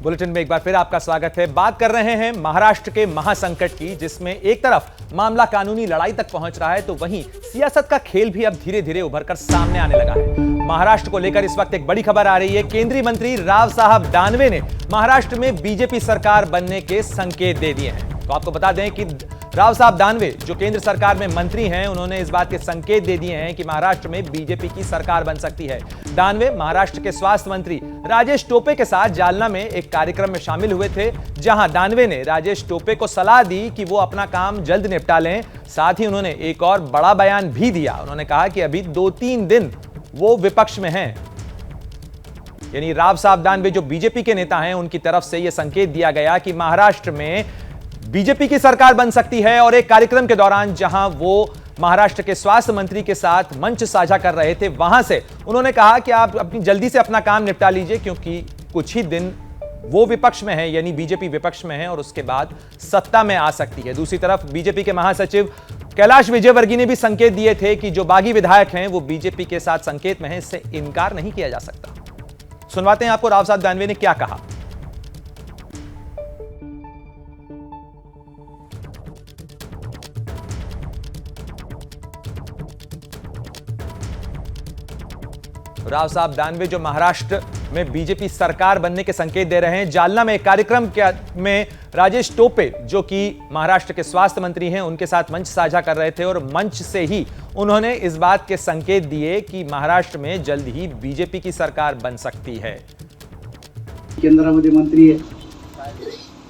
Bulletin में एक बार फिर आपका स्वागत है। बात कर रहे हैं महाराष्ट्र के महासंकट की, जिसमें एक तरफ मामला कानूनी लड़ाई तक पहुंच रहा है तो वहीं सियासत का खेल भी अब धीरे धीरे उभरकर सामने आने लगा है। महाराष्ट्र को लेकर इस वक्त एक बड़ी खबर आ रही है। केंद्रीय मंत्री राव साहब दानवे ने महाराष्ट्र में बीजेपी सरकार बनने के संकेत दे दिए हैं। तो आपको बता दें कि राव साहब दानवे जो केंद्र सरकार में मंत्री हैं, उन्होंने इस बात के संकेत दे दिए हैं कि महाराष्ट्र में बीजेपी की सरकार बन सकती है। दानवे महाराष्ट्र के स्वास्थ्य मंत्री राजेश टोपे के साथ जालना में एक कार्यक्रम में शामिल हुए थे, जहां दानवे ने राजेश टोपे को सलाह दी कि वो अपना काम जल्द निपटा लें। साथ ही उन्होंने एक और बड़ा बयान भी दिया। उन्होंने कहा कि अभी 2-3 दिन वो विपक्ष में हैं। यानी राव साहब दानवे जो बीजेपी के नेता हैं, उनकी तरफ से यह संकेत दिया गया कि महाराष्ट्र में बीजेपी की सरकार बन सकती है। और एक कार्यक्रम के दौरान जहां वो महाराष्ट्र के स्वास्थ्य मंत्री के साथ मंच साझा कर रहे थे, वहां से उन्होंने कहा कि आप अपनी जल्दी से अपना काम निपटा लीजिए, क्योंकि कुछ ही दिन वो विपक्ष में है, यानी बीजेपी विपक्ष में है और उसके बाद सत्ता में आ सकती है। दूसरी तरफ बीजेपी के महासचिव कैलाश विजयवर्गीय ने भी संकेत दिए थे कि जो बागी विधायक हैं वो बीजेपी के साथ संकेत में है, इससे इनकार नहीं किया जा सकता। सुनवाते हैं आपको राव साहब दानवे ने क्या कहा। राव साहब दानवे जो महाराष्ट्र में बीजेपी सरकार बनने के संकेत दे रहे हैं। जालना में एक कार्यक्रम में राजेश टोपे जो कि महाराष्ट्र के स्वास्थ्य मंत्री हैं, उनके साथ मंच साझा कर रहे थे और मंच से ही उन्होंने इस बात के संकेत दिए कि महाराष्ट्र में जल्द ही बीजेपी की सरकार बन सकती है। केंद्रामध्ये मंत्री आहे,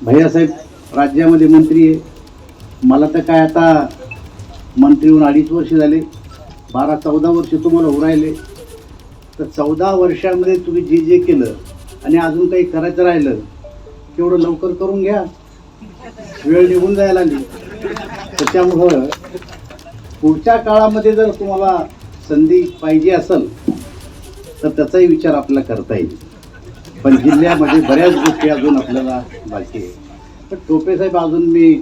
भैयासाहेब राज्यामध्ये मंत्री आहे। मला तर काय आता मंत्री होऊन 2.5 वर्ष झाले, 12-14 वर्ष तुम्हाला उरायले। तर 14 वर्षामध्ये तुम्ही जे जे केलं आणि अजून काही करायचं राहिलं तेवढं लवकर करून घ्या, वेळ निघून जायला लागली। त्याच्यामुळं पुढच्या काळामध्ये जर तुम्हाला संधी पाहिजे असेल तर त्याचाही विचार आपल्याला करता येईल। पण जिल्ह्यामध्ये बऱ्याच गोष्टी अजून आपल्याला बाकी आहे। तर टोपे साहेब, अजून मी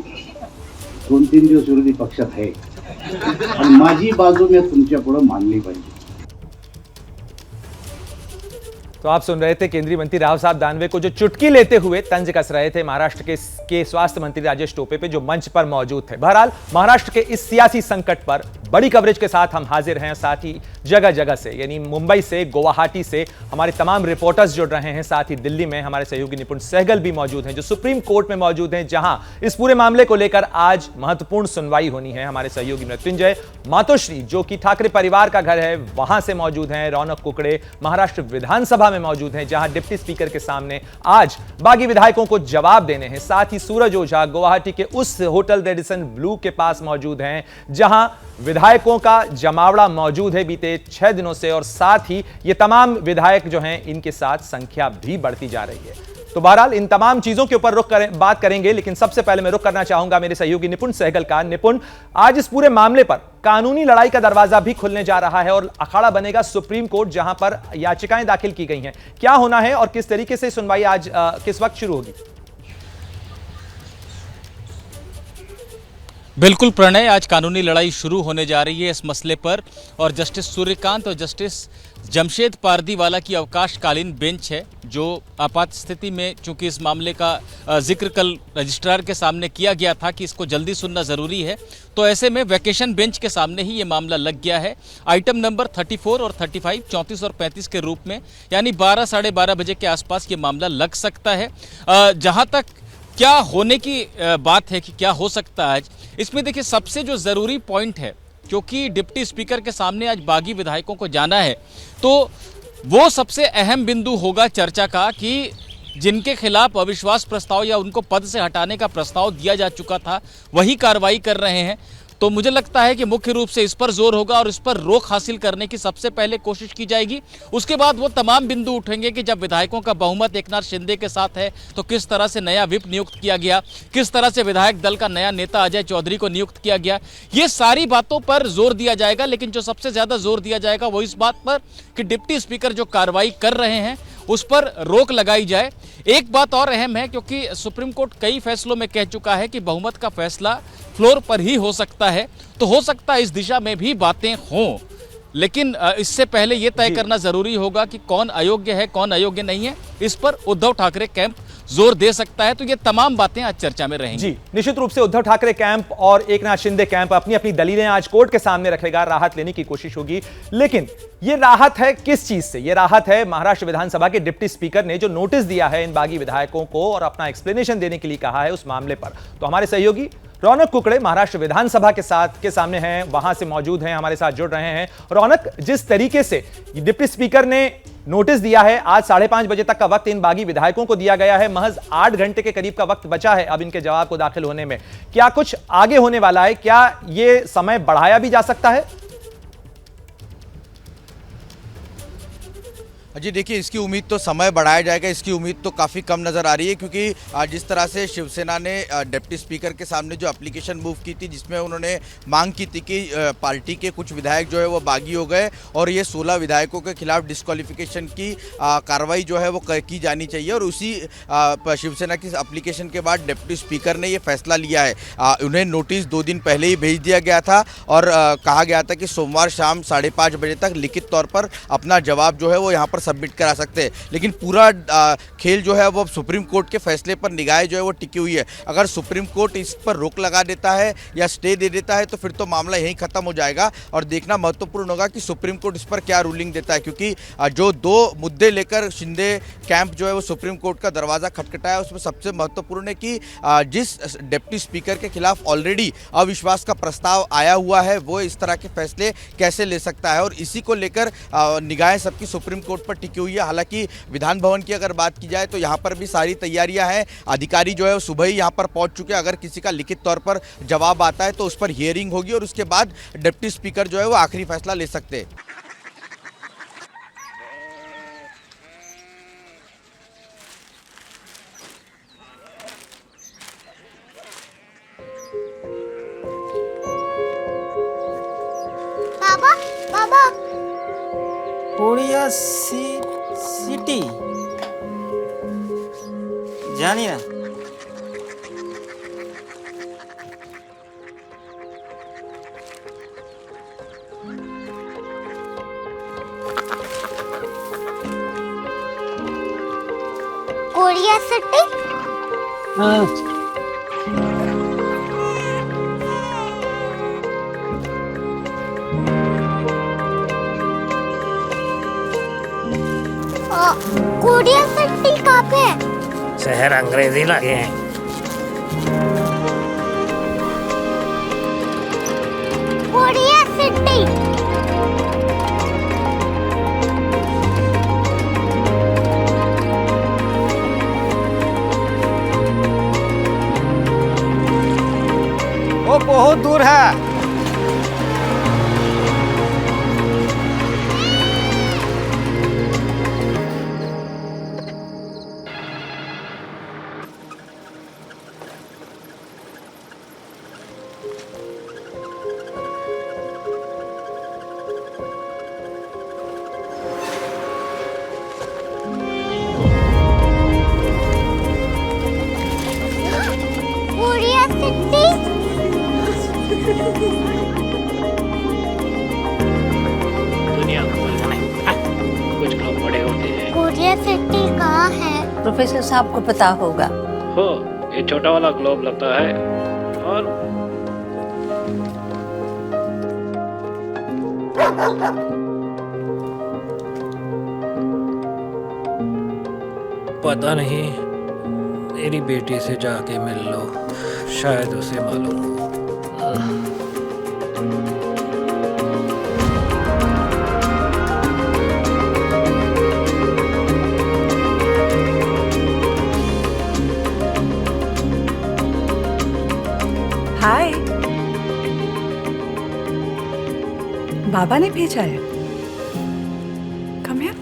2-3 दिवस विरोधी पक्षात आहे आणि माझी बाजू मी तुमच्या पुढे मांडली पाहिजे। तो आप सुन रहे थे केंद्रीय मंत्री राव साहब दानवे को जो चुटकी लेते हुए तंज कस रहे थे महाराष्ट्र के स्वास्थ्य मंत्री राजेश टोपे पे, जो मंच पर मौजूद थे। बहरहाल महाराष्ट्र के इस सियासी संकट पर बड़ी कवरेज के साथ हम हाजिर हैं। साथ ही जगह जगह से, यानी मुंबई से, गुवाहाटी से हमारे तमाम रिपोर्टर्स जुड़ रहे हैं। साथ ही दिल्ली में हमारे सहयोगी निपुण सहगल भी मौजूद हैं, जो सुप्रीम कोर्ट में मौजूद हैं, जहां इस पूरे मामले को लेकर आज महत्वपूर्ण सुनवाई होनी है। हमारे सहयोगी मृत्युंजय मातोश्री जो कि ठाकरे परिवार का घर है, वहां से मौजूद हैं। रौनक कुकड़े महाराष्ट्र विधानसभा में मौजूद हैं, जहां डिप्टी स्पीकर के सामने आज बागी विधायकों को जवाब देने हैं। साथ ही सूरज ओझा गुवाहाटी के उस होटल रेडिसन ब्लू के पास मौजूद हैं, जहां विधायकों का जमावड़ा मौजूद है बीते 6 दिनों से। और साथ ही ये तमाम विधायक जो हैं, इनके साथ संख्या भी बढ़ती जा रही है। तो बहरहाल इन तमाम चीजों के ऊपर बात करेंगे, लेकिन सबसे पहले मैं रुख करना चाहूंगा मेरे सहयोगी निपुण सहगल का। निपुण, आज इस पूरे मामले पर कानूनी लड़ाई का दरवाजा भी खुलने जा रहा है और अखाड़ा बनेगा सुप्रीम कोर्ट, जहां पर याचिकाएं दाखिल की गई हैं। क्या होना है और किस तरीके से सुनवाई आज किस वक्त शुरू होगी? बिल्कुल प्रणय, आज कानूनी लड़ाई शुरू होने जा रही है इस मसले पर। और जस्टिस सूर्यकांत और जस्टिस जमशेद पारदीवाला की अवकाशकालीन बेंच है, जो आपात स्थिति में, चूंकि इस मामले का जिक्र कल रजिस्ट्रार के सामने किया गया था कि इसको जल्दी सुनना ज़रूरी है, तो ऐसे में वैकेशन बेंच के सामने ही ये मामला लग गया है। आइटम नंबर 34 और 35, 34 और 35 के रूप में, यानी 12 साढ़े 12 बजे के आसपास ये मामला लग सकता है। जहाँ तक क्या होने की बात है कि क्या हो सकता है आज, इसमें देखिए सबसे जो ज़रूरी पॉइंट है, क्योंकि डिप्टी स्पीकर के सामने आज बागी विधायकों को जाना है, तो वो सबसे अहम बिंदु होगा चर्चा का कि जिनके खिलाफ अविश्वास प्रस्ताव या उनको पद से हटाने का प्रस्ताव दिया जा चुका था, वही कार्रवाई कर रहे हैं। तो मुझे लगता है कि मुख्य रूप से इस पर जोर होगा और इस पर रोक हासिल करने की सबसे पहले कोशिश की जाएगी। उसके बाद वो तमाम बिंदु उठेंगे कि जब विधायकों का बहुमत एकनाथ शिंदे के साथ है तो किस तरह से नया विप नियुक्त किया गया, किस तरह से विधायक दल का नया नेता अजय चौधरी को नियुक्त किया गया, ये सारी बातों पर जोर दिया जाएगा। लेकिन जो सबसे ज्यादा जोर दिया जाएगा वो इस बात पर कि डिप्टी स्पीकर जो कार्रवाई कर रहे हैं उस पर रोक लगाई जाए। एक बात और अहम है, क्योंकि सुप्रीम कोर्ट कई फैसलों में कह चुका है कि बहुमत का फैसला फ्लोर पर ही हो सकता है, तो हो सकता है इस दिशा में भी बातें हों लेकिन इससे पहले ये तय करना जरूरी होगा कि कौन अयोग्य है, कौन अयोग्य नहीं है। इस पर उद्धव ठाकरे कैंप जोर दे सकता है। तो ये तमाम बातें आज चर्चा में रहेंगी। जी, निश्चित रूप से उद्धव ठाकरे कैंप और एकनाथ शिंदे कैंप अपनी अपनी दलीलें आज कोर्ट के सामने रखेगा, राहत लेने की कोशिश होगी। लेकिन ये राहत है किस चीज से? ये राहत है महाराष्ट्र विधानसभा के डिप्टी स्पीकर ने जो नोटिस दिया है इन बागी विधायकों को और अपना एक्सप्लेनेशन देने के लिए कहा है उस मामले पर। तो हमारे सहयोगी रौनक कुकड़े महाराष्ट्र विधानसभा के सामने हैं, वहां से मौजूद हैं, हमारे साथ जुड़ रहे हैं। रौनक, जिस तरीके से डिप्टी स्पीकर ने नोटिस दिया है, आज 5:30 बजे तक का वक्त इन बागी विधायकों को दिया गया है, महज 8 घंटे के करीब का वक्त बचा है अब इनके जवाब को दाखिल होने में। क्या कुछ आगे होने वाला है? क्या यह समय बढ़ाया भी जा सकता है? जी देखिए, इसकी उम्मीद तो समय बढ़ाया जाएगा, इसकी उम्मीद तो काफ़ी कम नज़र आ रही है, क्योंकि जिस तरह से शिवसेना ने डिप्टी स्पीकर के सामने जो एप्लीकेशन मूव की थी, जिसमें उन्होंने मांग की थी कि पार्टी के कुछ विधायक जो है वो बागी हो गए और ये 16 विधायकों के खिलाफ डिस्क्वालिफिकेशन की कार्रवाई जो है वो की जानी चाहिए। और उसी शिवसेना की एप्लीकेशन के बाद डिप्टी स्पीकर ने ये फैसला लिया है। उन्हें नोटिस 2 दिन पहले ही भेज दिया गया था और कहा गया था कि सोमवार शाम 5:30 बजे तक लिखित तौर पर अपना जवाब जो है वो यहाँ पर सबमिट करा सकते हैं। लेकिन पूरा खेल जो है वो सुप्रीम कोर्ट के फैसले पर निगाहें जो है वो टिकी हुई है। अगर सुप्रीम कोर्ट इस पर रोक लगा देता है या स्टे दे देता है तो फिर तो मामला यहीं खत्म हो जाएगा और देखना महत्वपूर्ण होगा कि सुप्रीम कोर्ट इस पर क्या रूलिंग देता है, क्योंकि जो 2 मुद्दे लेकर शिंदे कैंप जो है वो सुप्रीम कोर्ट का दरवाजा खटखटाया, उसमें सबसे महत्वपूर्ण है कि जिस डिप्टी स्पीकर के खिलाफ ऑलरेडी अविश्वास का प्रस्ताव आया हुआ है वो इस तरह के फैसले कैसे ले सकता है। और इसी को लेकर निगाहें सबकी सुप्रीम कोर्ट पर टिकी हुई है। हालांकि विधान भवन की अगर बात की जाए तो यहाँ पर भी सारी तैयारियां हैं। अधिकारी जो है वो सुबह ही यहाँ पर पहुंच चुके हैं। अगर किसी का लिखित तौर पर जवाब आता है तो उस पर हियरिंग होगी और उसके बाद डिप्टी स्पीकर जो है वो आखिरी फैसला ले सकते हैं। बाबा बाबा कोरिया सिटी জানি না कोरिया सिटी कोरिया सिटी कहाँ पे है? शहर अंग्रेजी लगे हैं। कोरिया सिटी वो बहुत दूर है। कोरिया सिटी दुनिया को बोलना है, कुछ लोग बड़े होते हैं। कोरिया सिटी कहाँ है? प्रोफेसर साहब को पता होगा। हो, ये छोटा वाला ग्लोब लगता है और पता नहीं, मेरी बेटी से जाके मिल लो, शायद उसे मालूम हो। हाय, बाबा ने भेजा है। Come here.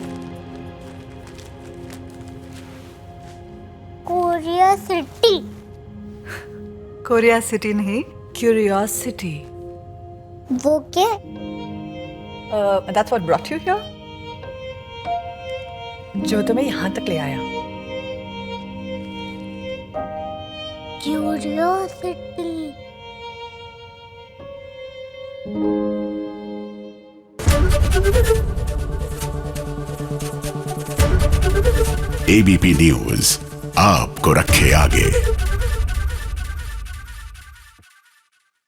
Korea city Korea city नहीं, क्यूरियोसिटी। वो क्या? That's what brought you here, जो तुम्हें यहाँ तक ले आया। क्यूरियोसिटी एबीपी न्यूज आपको रखे आगे।